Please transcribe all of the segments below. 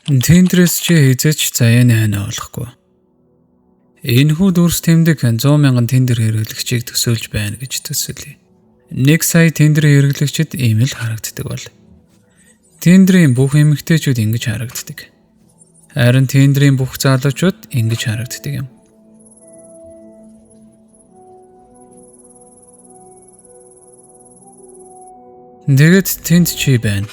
Тиндрээс чи хизээч заяаны хань олохгүй. Энэхүү дүрс тэмдэг 100 мянган тендер хэрэглэгчийг төсөөлж байна гэж төсөөлье. 1 сая тендер хэрэглэгчид ийм л харагддаг бол. Тендерийн бүх эмэгтэйчүүд ингэж харагддаг. Харин тендерийн бүх залуучууд ингэж харагддаг юм. Тэгээд тэнд чи байна.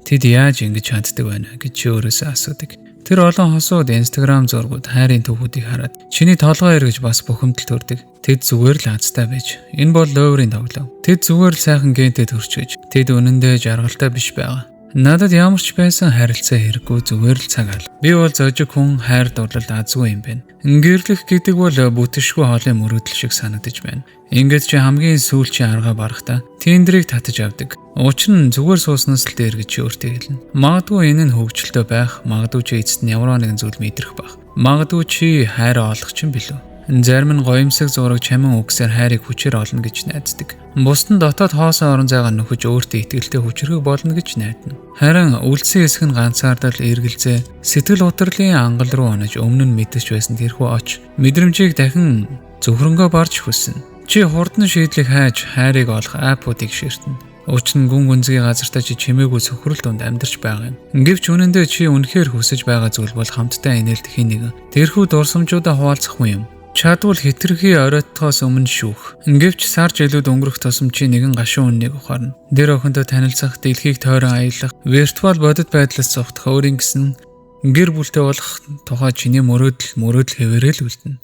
Тэд яаж ингэж чаддаг байна гэж чи өөрөөсөө асуудаг. Тэр олон хосууд Instagram зургууд хайрын төвхүүдийг хараад чиний толгой эргэж бас бухимдал төрдөг. Тэд зүгээр л азтай байж. Энэ бол ловрын тоглоом. Тэд зүгээр л сайхан гентэд төрчгөж. Тэд үнэндээ жаргалтай биш байгаа. Надад ямар ч байсан харилцаа хэрэггүй зүгээр л цаг алга. Би бол зожиг хүн хайр дурлалд азгүй юм байна. Гэрлэх гэдэг бол бүтшгүй хоолын мөрөөдөл шиг санагдаж байна. Ингээд чи хамгийн сүүлчийн арга барахта тендерийг татаж авдаг. Учир нь зүгээр сууснаас л дээр гэж чи өөртөө хэлнэ. Магадгүй энэ нь хөвгчлөлтөө байх, магадгүй чи эцэст нь ямар нэгэн зүйл мэдрэх байх. Магадгүй чи хайраа олох ч юм билүү. Зарим нь гоёмсог зураг чамин үгсээр хайрыг хүчээр олно гэж найддаг. Бусд нь дотоод хоосон орон зайгаа нөхөж өөртөө итгэлтэй хүчрэх болно гэж найдана. Харин үлдсэн хэсэг нь ганцаардал эргэлзээ, сэтгэл утрлын ангал руу онож өмнө нь мэдэж байсан тэрхүү оч мэдрэмжийг дахин зөвхөрөнгөө барж хүснэ. Чи хурдан шийдлийг хайж хайрыг олох аппуудыг ширтэнэ. Учир нь гүн гүнзгий газартаа чи чимээгүй цөхрөл донд амьдарч байгаа юм. Гэвч үнэндээ чи үнэхээр хүсэж байгаа зүйл бол хамтдаа инээлдэхийн нэгэн. Тэрхүү дурсамжуудаа хуваалцах хүн юм. Чадвал хитрхи оройтхоос өмнө шүүх. Гэвч сарж илүүд өнгөрөх тусам чи нэгэн гашуун үннийг ухаарна. Тэр охинтой танилцах, дэлхийг тойрон аялах, виртуал бодит байдлаас зогтох өөрийн гэсэн гэр бүлтэй болох тухай чиний мөрөөдөл хэвээрэл үлдэнэ.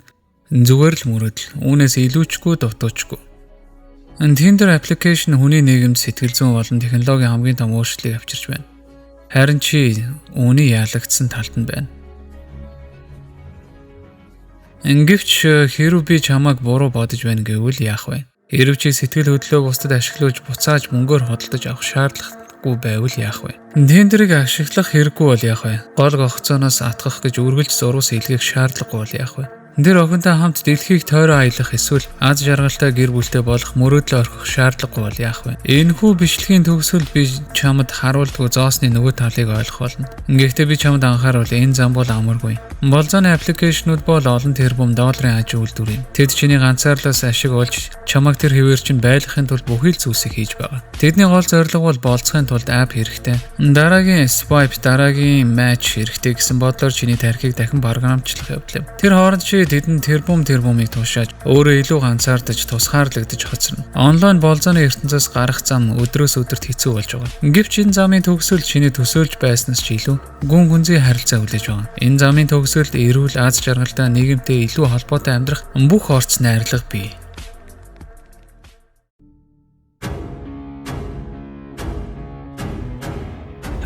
Зүгээр л мөрөөдөл. Үүнээс илүүчгүй дутуучгүй. Tinder application хүний нийгэмд сэтгэл зүйн болон технологийн хамгийн том өөрчлөлийг авчирч байна. Харин чи үүний яалагдсан талд нь байна. Гэвч хэрв би чамайг буруу бодож байна гэвэл яах вэ? Хэрв чи сэтгэл хөдлөлөө бусдад ашиглаж буцааж мөнгөөр хөдөлж авах шаардлагагүй байвал яах вэ? Тендерийг ашиглах хэрэггүй бол яах вэ? Гол гогцооноос атгах гэж үргэлж зурвас илгээх шаардлагагүй бол яах вэ? Тэр охинтой хамт дэлхийг тойроо аялах эсвэл аз жаргалтай гэр бүлтэй болох мөрөөдлөө орхих шаардлагагүй бол яах вэ? Энэхүү бичлэгийн төгсгөл би чамд харуулдгүй зоосны нөгөө талыг ойлгох болно. Гэхдээ би чамд анхааруул энэ зам бол амаргүй. Болзооны аппликейшнүүд бол олон тэрбум долларын аж үйлдвэр юм. Тэд чиний ганцаарлаас ашиг олж чамайг тэр хэвээр чинь байлгахын тулд бүхий л зүйлсийг хийж байгаа. Тэдний гол зорилго бол болцохын тулд апп хэрэгтэй. Дараагийн swipe, дараагийн match хэрэгтэй гэсэн бодлоор чиний тархийг дахин програмчлах явдал юм. Тэр хооронд чи тэдэнд тэрбумыг тушааж өөрөө илүү ганцаардаж тусгаарлагдаж хоцорно. Онлайн болзооны ертөнцөөс гарах зам өдрөөс өдөрт хэцүү болж байгаа. Гэвч энэ замын төгсгөл чиний төсөөлж байснаас ч илүү гүн гүнзгий харилцаа хүлээж байгаа. Энэ замын төгсгөлд эрүүл аз жаргалтай нийгэмтэй илүү холбоотой амьдрах бүх орц найрлага бий.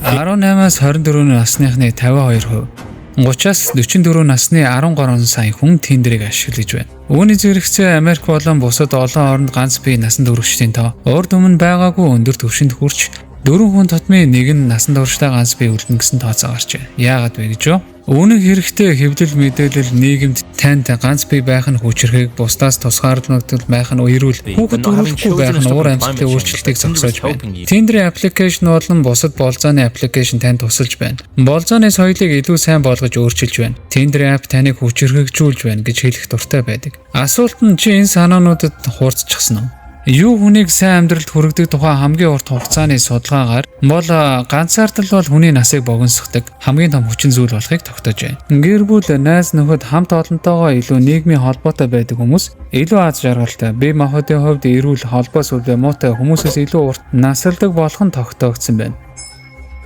Аравнаас 24 насныхны 52%, 30-аас 44 насны 13 сая хүн Tinder-ыг ашиглаж байна. Үүний зэрэгцээ Америк болон бусад олон оронд ганц бие насанд хүрэгчдийн тоо урд өмнө байгаагүй өндөр түвшинд хүрч 4 хүн тотмын нэг нь насанд хүрчтэй ганц бие үлдэн гэсэн тооцоо гарчээ. Яагаад вэ гэж юу? Үүнийг хэрэгтэй хэвлэл мэдээлэл нийгэмд танд ганц бие байх нь хүчрэхийг бусдаас тусгаарлагдал байх нь эрүүл хүүхэд төрөхгүй байх нь уур амьсгалын өөрчлөлтийг зогсоож байна. Tinder application болон бусад болзооны application танд тусалж байна. Болзооны соёлыг илүү сайн болгож өөрчилж байна. Tinder app таныг хүчрхэгжүүлж байна гэж хэлэх дуртай байдаг. Асуулт нь чи энэ санаануудад хуурцчихсан уу? Юу хүнийг сайн амьдралд хүргэдэг тухай хамгийн урт хугацааны судалгаагаар бол ганцаардал бол хүний насыг богиносгодог хамгийн том хүчин зүйл болохыг тогтоож байна. Гэр бүл, найз нөхөд хамт олонтойгоо илүү нийгмийн холбоотой байдаг хүмүүс илүү аз жаргалтай, бие махбодын хувьд эрүүл, холбоо сүлбэ муутай хүмүүсээс илүү урт насалдаг болох нь тогтоогдсон байна.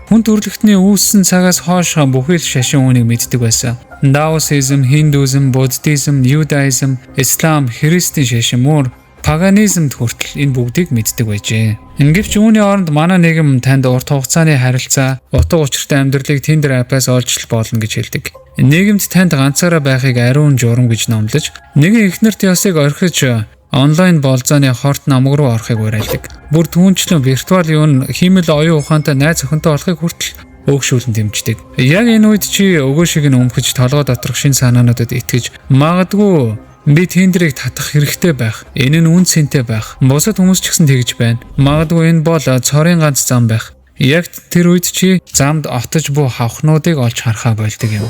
Хүн төрөлхтний үүссэн цагаас хойш бүхий л шашин үнийг мэддэг байсан. Даосизм, Хиндуизм, Буддизм, Юдаизм, Ислам, Христийн шашин мөр паганизмд хүртэл энэ бүгдийг мэддэг байжээ. Гэвч үүний оронд манай нийгэм танд урт хугацааны харилцаа, утга учиртай амьдралыг Tinder app-аас олж болно гэж хэлдэг. Нийгэмд танд ганцаараа байхыг ариун журам гэж номлож, нэгэн эхнэрт ёсыг орхиж онлайн болзооны хорт намг руу орохыг уриалдаг. Бүр түүнчлэн виртуал юун хиймэл оюун ухаантай найз охинтой болохыг хүртэл өөгшүүлэн дэмждэг. Яг энэ үед чи өгөө шиг нь өмхөж толгой доторх шин санаануудад итгэж магадгүй би Tinder-ыг татах хэрэгтэй байх. Энэ нь үн цэнтэй байх. Бусад хүмүүс ч гэсэн тэгж байна. Магадгүй энэ бол цорын ганц зам байх. Яг тэр үед чи замд отож буй хавхнуудыг олж харахаа болдог юм.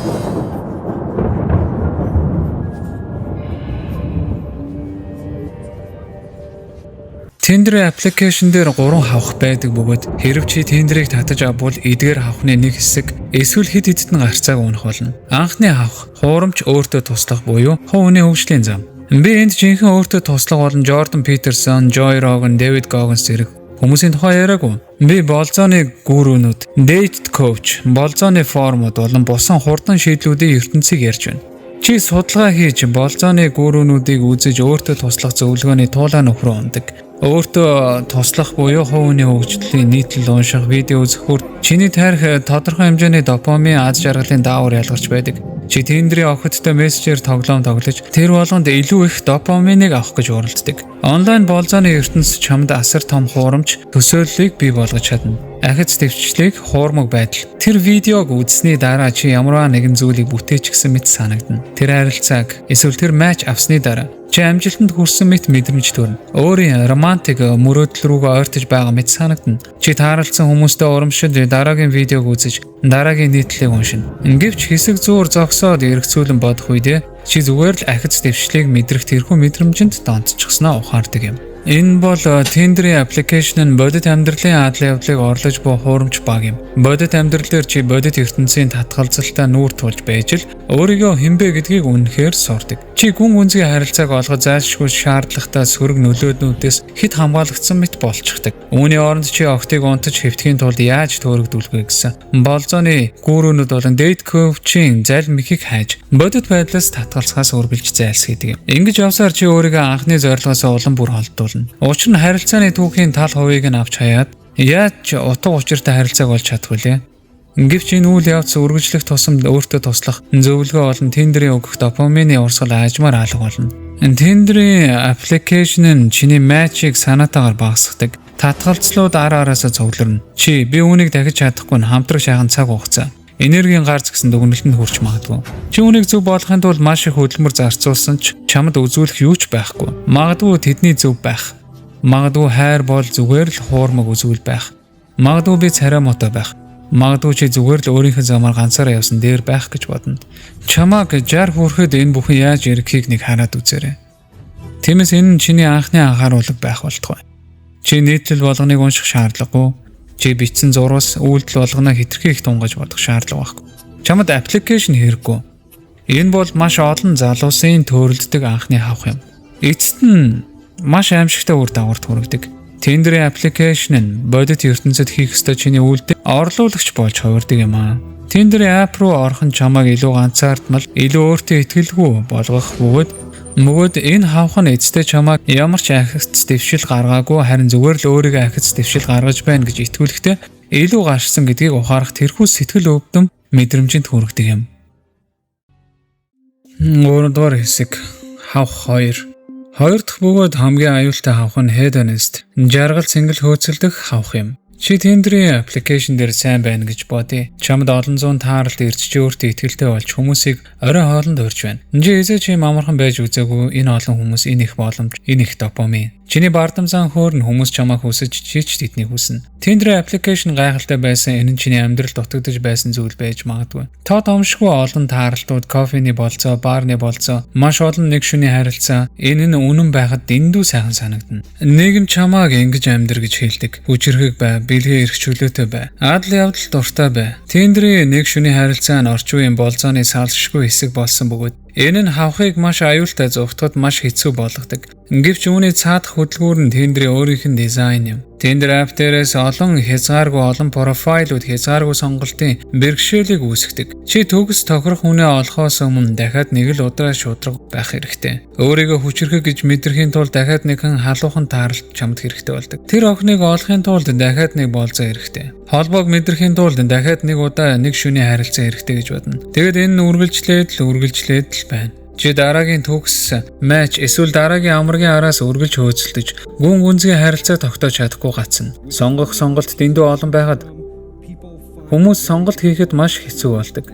Tinder application дээр 3 хавх байдаг бөгөөд хэрв чи Tinder-ыг татаж авбал эдгээр хавхны нэг хэсэг эсвэл хэд хэдэн гарцааг унах болно. Анхны хавх хуурамч өөртөө туслах буюу хувийн хөгжлийн зам. Би энд жинхэнэ өөртөө туслах болон Jordan Peterson, Joe Rogan, David Goggins зэрэг хүмүүсийн тухай яриаггүй. Би болзооны гүрүүнүүд, date coach, болзооны форумуд болон бусан хурдан шийдлүүдийн ертөнцийг ярьж байна. Чи судалгаа хийж болзооны гүрүүнүүдийг үзэж өөртөө туслах зөвлөгөөний туулаа нөхрөө ундаг. Өөртөө туслах буюу хувийн хөгжлийн нийтлэл унших, видео үзэх бүр чиний тарих тодорхой хэмжээний допамин аз жаргалын даавар ялгарч байдаг. Чи Tinder-ийн охидтой мессежээр тоглоом тоглож тэр болгонд илүү их допаминыг авах гэж уралддаг. Онлайн болзооны ертөнцид чамд асар том хуурамч төсөөллийг бий болгож чадна. Ахиц дэвшлиг, хуурмаг байдал. Тэр видеог үзсний дараа чи ямарваа нэгэн зүйлийг бүтээч гэсэн мэт санагдана. Тэр харилцааг эсвэл тэр матч авсны дараа чи амжилтанд хүрсэн мэт мэдрэмж төрнө. Өөрийн романтик мөрөөдөл рүүгээ ойртож байгаа мэт санагдана. Чи таарлцсан хүмүүстэй урамшиж дараагийн видеог үзэж дараагийн нийтлэлийг уншина. Гэвч хэсэг зуур зогсоод эргцүүлэн бодох үедээ чи зүгээр л ахиц дэвшлиг мэдрэх тэрхүү мэдрэмжинд донтчихсноо ухаардаг юм. Энэ бол Tinder-ийн application нь бодит амьдралын адлын явдлыг орлож буй хуурамч баг юм. Бодит амьдрал дээр чи бодит ертөнцийн татгалзалтаа нүүр тулж байж л өөрийгөө хинбэ гэдгийг үнэхээр сурдаг. Чи гүн гүнзгий харилцааг олгож зайлшгүй шаардлагатай сөрөг нөлөөднүүдээс хэд хамгаалагдсан мэт болчихдаг. Үүний оронд чи огтыг унтаж хэвтгэхийн тулд яаж төөрөгдүүлэх вэ гэсэн болзооны гүрүүнүүд болон date coach-ийн залим ихийг хайж бодит байдлаас татгалзахаас үргэлж зайлсхийдэг юм. Ингэж явсаар чи өөрийгөө анхны зорилгоос улам бүр холдуул. Учир нь харилцааны түүхийн тал хувийг нь авч хаяад яаж утга учиртай харилцааг олж чадах вүлээ? Гэвч энэ үйл явц үргэлжлэх тусам өөртөө туслах зөвлөгөө болон Tinder-ийн өгөх допамины урсгал аажмаар алга болно. Tinder-ийн application нь чиний матчийг санаатаагаар багасгадаг. Татгалцлууд ар араасаа цугларна. Чи би үүнийг дахиж чадахгүй нь хамтрах шахан цаг хугацаа. Энергийн гарц гэсэн дүгнэлтэнд хүрч магадгүй. Чи үүнийг зөв болгохын тулд маш их хөдөлмөр зарцуулсан ч чамд үзүүлэх юу ч байхгүй. Магадгүй тэдний зөв байх. Магадгүй хайр бол зүгээр л хуурмаг үзүүл байх. Магадгүй би царай мотой байх. Магадгүй чи зүгээр л өөрийнхөө замаар ганцаараа явсан дээр байх гэж бодно. Чамааг жар хүрэхэд энэ бүхэн яаж ирэхийг нэг хараад үзээрэй. Тиймээс энэ нь чиний анхны анхааруулга байх болтугай. Чи нийтлэл болгоныг унших шаардлагагүй. Чи бичсэн зурвас үйлдэл болгоно хэтэрхий их тунгаж бодох шаардлага байхгүй. Чамд аппликейшн хэрэггүй. Энэ бол маш олон залуусын төрөлддөг анхны хавх юм. Эцэст нь маш аимшигтай үр дагавар төрөгдөг. Tinder-ийн аппликейшн нь бодит ертөнцид хийх ёстой чиний үйлдэл орлуулагч болж хувирдаг юм аа. Tinder-ийн app руу орох нь чамайг илүү ганцаардмал, илүү өөртөө итгэлгүй болгох бөгөөд энэ хавх нь эцэстээ чамайг ямар ч ахиц дэвшил гаргаагүй харин зүгээр л өөрийгөө ахиц дэвшил гаргаж байна гэж итгүүлэхдээ илүү гарсан гэдгийг ухаарах тэрхүү сэтгэл өвдөм мэдрэмжинд хүргэдэг юм. 3 дугаар хэсэг хавх 2. Хоёр дахь бөгөөд хамгийн аюултай хавх нь hedonist, жаргал цэнгэл хөөцөлдөх хавх юм. Чи Tinder-ийн application дээр сайн байна гэж бодъё. Чамд олон зуун тааралт ирж чи өөртөө итгэлтэй болж хүмүүсийг орой хоолнд урьж байна. Эзээ чи амархан байж үзээгүй энэ олон хүмүүс энэ их боломж, энэ их допамин. Чиний бардамсан хөөрн хүмүүс чамайг хүсэж чи ч тэднийг хүснэ. Tinder application гайхалтай байсан энэ нь чиний амьдралд дутагдж байсан зүйл байж магадгүй. Тоо томшгүй олон тааралтууд, кофений болцоо, баарны болцоо, маш олон нэг шөнийн харилцаа энэ нь үнэн байхад дэндүү сайхан санагдана. Нийгэм чамайг ингэж амьдр гэж хэлдэг. Хүчрхэг бай, бэлгээ эрх чөлөөтэй бай. Адал явдал дуртай бай. Tinder-ийн нэг шөнийн харилцаа нь орчин үеийн болзооны салшгүй хэсэг болсон бөгөөд энэ нь хавхыг маш аюултай зовтгод маш хэцүү болгодог. Гэвч үүний цаадах хөдөлгүүр нь Tinder-ийн өөрийнх нь дизайн юм. Tinder app дээрээс олон хязгааргүй олон профайлууд хязгааргүй сонголтын бэрхшээлийг үүсгэдэг. Чи төгс тохирох үнэ олохоос өмнө дахиад нэг л удаа шудраг байх хэрэгтэй. Өөрийгөө хүчрхэг гэж мэдрэхийн тулд дахиад нэгэн халуухан тааралт чамд хэрэгтэй болдог. Тэр охиныг олохын тулд дахиад нэг болзоо хэрэгтэй. Холбоог мэдрэхийн тулд дахиад нэг удаа нэг шөнийн харилцаа хэрэгтэй гэж бодно. Тэгэд энэ нь үргэлжлээд л байна. Чи дараагийн төгс матч эсвэл дараагийн амргийн араас үргэлж хөөцөлдөж гүн гүнзгий харилцаа тогтоож чадахгүй гацна. Сонгох сонголт дэндүү олон байхад хүмүүс сонголт хийхэд маш хэцүү болдог.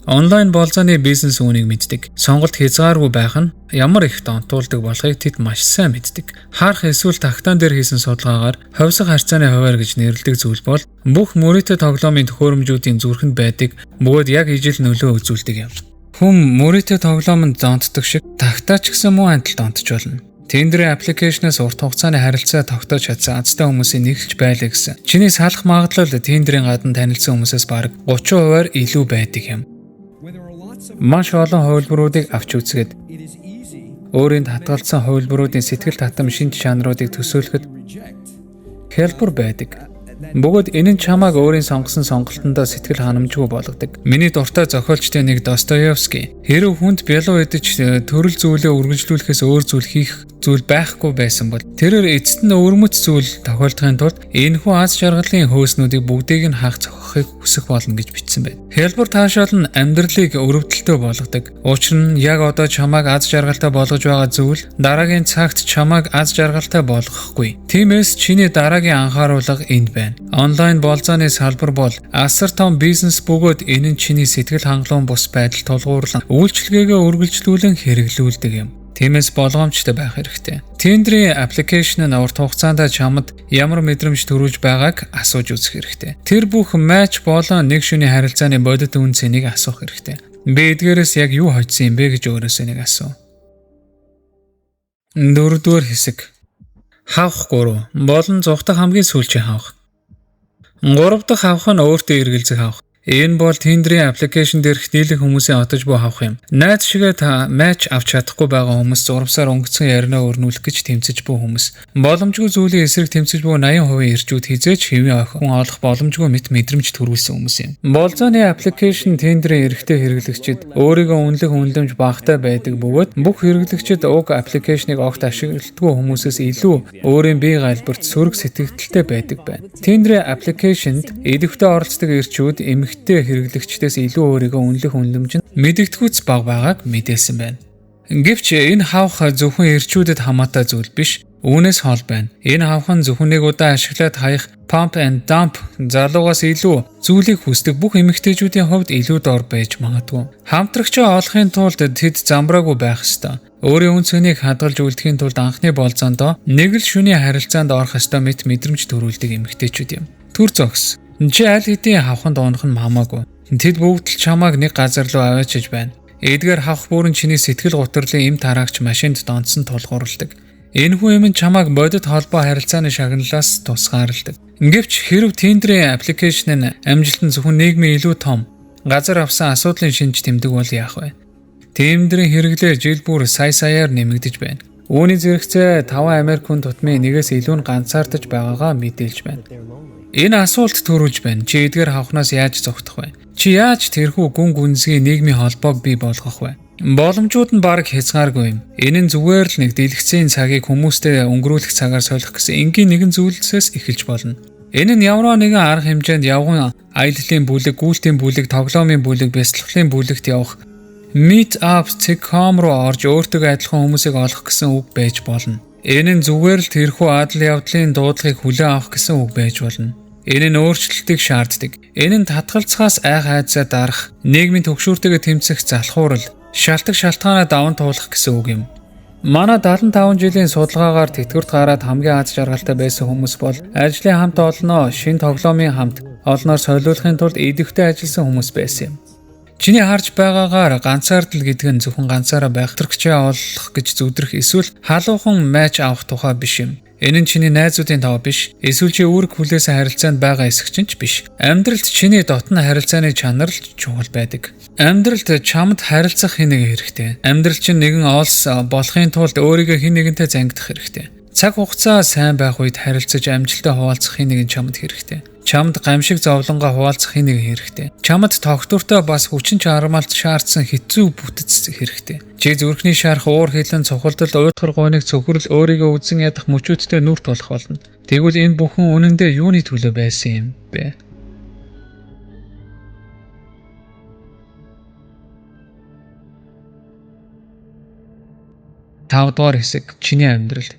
Онлайн болзооны бизнес үүнийг мэддэг. Сонголт хязгааргүй байх нь ямар их донтуулдаг болохыг тэд маш сайн мэддэг. Харах эсвэл тагтаан дээр хийсэн судалгаагаар ховсог харьцааны хуваар гэж нэрлэдэг зүйл бол бүх мөрөөдө тоглоомын төхөөрөмжүүдийн зүрхэнд байдаг бөгөөд яг ижил нөлөө үзүүлдэг юм. Хүн мөрөөдө тоглоомонд донтдог шиг тагтаач гэсэн муу хандлт донтож болно. Тендерийн аппликейшнээс урт хугацааны харилцаа тогтоож чадсан азтай хүмүүсийн нэгэлж байлаа гэсэн. Чиний салах магадлал тендерийн гадна танилцсан хүмүүсээс бараг 30%-аар илүү байдаг юм. Маш олон хувилбаруудыг авч үзгээд өөрийн татгалзсан хувилбаруудын сэтгэл татам шинж чанаруудыг төсөөлөхөд хялбар байдаг. Бөгөөд энэ нь чамайг өөрийн сонгосон сонголтондоо сэтгэл ханамжгүй болгодог. Миний дуртай зохиолчтой нэг Достоевский хэрэг хүнд бялуу идэж төрөл зүйлээ үргэлжлүүлэхээс өөр зүйл хийх зүйл байхгүй байсан бол тэрээр эцэст нь өвөрмөц зүйл тохиолдохын тулд энэхүү аз жаргалын хөөснүүдийг бүгдийг нь хаах зохихыг хүсэх болно гэж бичсэн байна. Хялбар таашаал нь амьдралыг өрөвдөлтөй болгодог. Учир нь яг одоо чамайг аз жаргалтай болгож байгаа зүйл дараагийн цагт чамайг аз жаргалтай болгохгүй. Тиймээс чиний дараагийн анхааруулга энд байна. Онлайн болзооны салбар бол асар том бизнес бөгөөд энэ нь чиний сэтгэл хангалуун бус байдал тулгуурлан үйлчлэгээгээ үргэлжлүүлэн хэрэглүүлдэг юм. Тиймээс болгоомжтой байх хэрэгтэй. Тендерийн аппликейшн нь урт хугацаанд чамд ямар мэдрэмж төрүүлж байгааг асууж үзэх хэрэгтэй. Тэр бүх матч болон нэг шөнийн харилцааны бодит үн цэнийг асуух хэрэгтэй. Би эдгээрээс яг юу хоцсон юм бэ гэж өөрөөсөө нэг асуу. 4-р хэсэг. Хавх 3. Болон зугтах хамгийн сүүлчийн хавх. 3 дахь хавх нь өөртөө эргэлзэх хавх. Энэ бол тендерийн аппликейшн дээрх дийлэх хүмүүсийн отож буй хавх юм. Найз шигээ та матч авч чадахгүй байгаа хүмүүс зурвсаар өнгөцгөн яринаа өрнүүлэх гэж тэмцэж буй хүмүүс. Боломжгүй зүйлийн эсрэг тэмцэж буй 80% ирчүүд хизээч хэвийн охин олох боломжгүй мэт мэдрэмж төрүүлсэн хүмүүс юм. Болзооны аппликейшн тендерийн эрхтэй хэрэглэгчид өөрийгөө үнэлэх үнэлэмж багатай байдаг бөгөөд бүх хэрэглэгчид уг аппликейшнийг огт ашигладаггүй хүмүүсээс илүү өөрийн бие галбирт сөрөг сэтгэгдэлтэй байдаг байна. Тендерийн аппликейшнд идэвхтэй оролцдог ирчүүд эмэгтэй хэрэглэгчдээс илүү өөрийгөө үнэлэх үнэлэмж нь мэдэгдэхүйц бага байгааг мэдээлсэн байна. Гэвч энэ хавх зөвхөн ирчүүдэд хамаатай зүйл биш, үүнээс хол байна. Энэ хавх нь зөвхөн нэг удаа ашиглаад хаях pump and dump залуугаас илүү зүйлийг хүсдэг бүх эмэгтэйчүүдийн хувьд илүү дор байж магадгүй. Хамтрагчаа олохын тулд тэд замбраагүй байх ёстой. Өөрийн үн цэнийг хадгалж үлдэхийн тулд анхны болзоондоо нэг л шөнийн харилцаанд орох ёстой мэт мэдрэмж төрүүлдэг эмэгтэйчүүд юм. Төр зогс. Чи аль хэдийн хавханд унах нь хамаагүй. Тэд бүгд л чамааг нэг газар руу аваачиж байна. Эдгээр хавх бүрэн чиний сэтгэл гутралын эм тараагч машинд донцсон тулгуурладаг. Энэхүү юм нь чамааг бодит холбоо харилцааны шагналаас тусгаарладаг. Гэвч хэрв тендерийн аппликейшн нь амжилт нь зөвхөн нийгмийн илүү том газар авсан асуудлын шинж тэмдэг бол яах вэ? Тендерийн хэрэглээ жил бүр саяар нэмэгдэж байна. Үүний зэрэгцээ 5 Америк хүн тутмын нэгээс илүү нь ганцаардаж байгаагаа мэдээлж байна. Энэ асуулт төрүүлж байна. Чи эдгээр хавхнаас яаж зогтох вэ? Чи яаж тэрхүү гүн гүнзгий нийгмийн холбоог бий болгох вэ? Боломжууд нь бараг хязгааргүй юм. Энэ нь зүгээр л нэг дэлгэцийн цагийг хүмүүстэй өнгөрүүлэх цагаар солих гэсэн энгийн нэгэн зүйлсээс эхэлж болно. Энэ нь ямар нэгэн арга хэмжээнд явган аяллалын бүлэг, гүйлтийн бүлэг, тоглоомын бүлэг, бяцлаглалын бүлэгт явах meetup.com руу орж өөртөө адилхан хүмүүсийг олох гэсэн үг байж болно. Энэ нь зүгээр л тэрхүү адал явдлын дуудлагыг хүлээн авах гэсэн үг байж болно. Энэ нь өөрчлөлтийг шаарддаг. Энэ нь татгалзахаас айх айдсаа дарах, нийгмийн төгшүүртэйгээ тэмцэх залхуурал, шалтгаан шалтгаанаа даван туулах гэсэн үг юм. Манай 75 жилийн судалгаагаар тэтгэврт гараад хамгийн аз жаргалтай байсан хүмүүс бол ажлын хамт олноо, шин тоглоомын хамт олноор солиулахын тулд идэвхтэй ажилласан хүмүүс байсан юм. Чиний харж байгаагаар ганцаардал гэдэг нь зөвхөн ганцаараа байх төрөгчөө олох гэж зүдрэх эсвэл халуухан матч авах тухай биш юм. Энэ нь чиний найзуудын тав биш, эсвэл чи үүрэг хүлээсэн харилцаанд байгаа эсэгчин ч биш. Амьдралд чиний дотн харилцааны чанар л чухал байдаг. Амьдралд чамд харилцах хэн нэг хэрэгтэй. Амьдрал чинь нэгэн олс болохын тулд өөрийгөө хэн нэгэнтэй зангидах хэрэгтэй. Цаг хугацаа сайн байх үед харилцаж амжилттай хуваалцах хэн нэгэн чамд хэрэгтэй. Чамд гамшиг зовлонгоо хуваалцах хэн нэгэн хэрэгтэй. Чамд тогтвортой бас хүчин чармаалт шаардсан хэцүү бүтэц хэрэгтэй. Чи зүрхний шарах, уур хилэн, цухалдал, уйдгар гойныг цөхрөл өөрийгөө үзэн ядах мөчүүдтэй нүрт болох болно. Тэгвэл энэ бүхэн үнэндээ юуны төлөө байсан юм бэ? Тавдугаар хэсэг чиний амьдрал.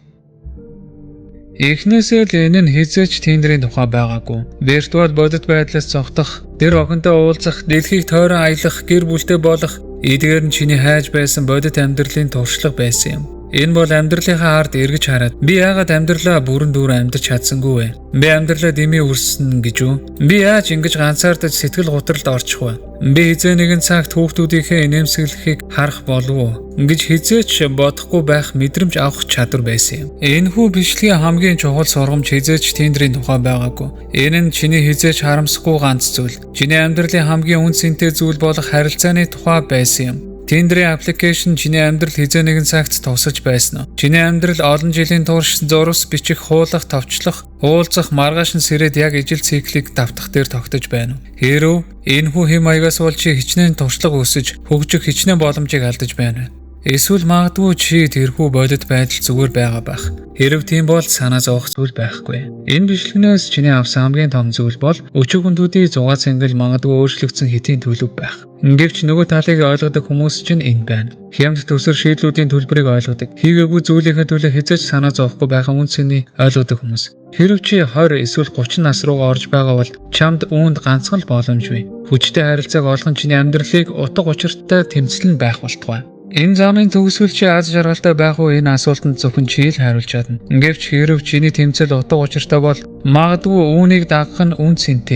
Эхнээсээ л энэ нь хизээч тэндрийн тухай байгаагүй. Виртуал бодит байдлаас зогтох, тэр охинтой уулзах, дэлхийг тойрон аялах, гэр бүлтэй болох, эдгээр нь чиний хайж байсан бодит амьдралын туршлага байсан юм. Энэ бол амьдралынхаа ард эргэж хараад би яагаад амьдралаа бүрэн дүүрэн амьдарч чадсангүй вэ? Би амьдралаа дэмий үрсэн гэж үү? Би яаж ингэж ганцаардаж сэтгэл гутралд орчих вэ? Би хизээ нэгэн цагт хүүхдүүдийнхээ инээмсэглэхийг харах болов уу? Ингэж хизээч бодохгүй байх мэдрэмж авах чадвар байсан юм. Энэхүү бичлэгийн хамгийн чухал сургамж хизээч тэндрийн тухай байгаагүй. Энэ нь чиний хизээч харамсахгүй ганц зүйл. Чиний амьдралын хамгийн үн цэнтэй зүйл болох харилцааны тухай байсан юм. Тиндрийн аппликейшн чиний амьдрал хизээ нэгэн цагт тусаж байсан уу? Чиний амьдрал олон жилийн турш зурвас бичих, хуулах, товчлох, уулзах, маргааш нь сэрээд яг ижил циклийг давтах дээр тогтож байна уу? Хэрв энэхүү хэм маягаас бол чи хичнээн туршлага өсөж, хөгжих хичнээн боломжийг алдаж байна. Эсвэл магадгүй чи тэрхүү бодит байдал зүгээр байгаа байх. Хэрв тийм бол санаа зовох зүйл байхгүй. Энэ бичлэгнээс чиний авсан хамгийн том зүйл бол өчигдүүдийн зугаа цэнгэл магадгүй өөрчлөгдсөн хэтийн төлөв байх. Гэвч нөгөө талыг ойлгодог хүмүүс чинь энэ байна. Хямд төсөр шийдлүүдийн төлбөрийг ойлгодог. Хийгээгүй зүйлийнхээ төлөө хязгаарч санаа зовхгүй байгаа үнцнийг ойлгодог хүмүүс. Хэрв чи 20 эсвэл 30 нас руугаа орж байгаа бол чамд үүнд ганцхан л боломж бий. Хүчтэй харилцааг олгон чиний амьдралыг утга учиртай тэмцэл нь байх болтугай. Энэ замын төгсгөл чи аз жаргалтай байх уу, энэ асуултанд зөвхөн чи л хариулж чадна. Гэвч хэрв чиний тэмцэл утга учиртай бол магадгүй үүнийг дагах нь үн цэнтэй.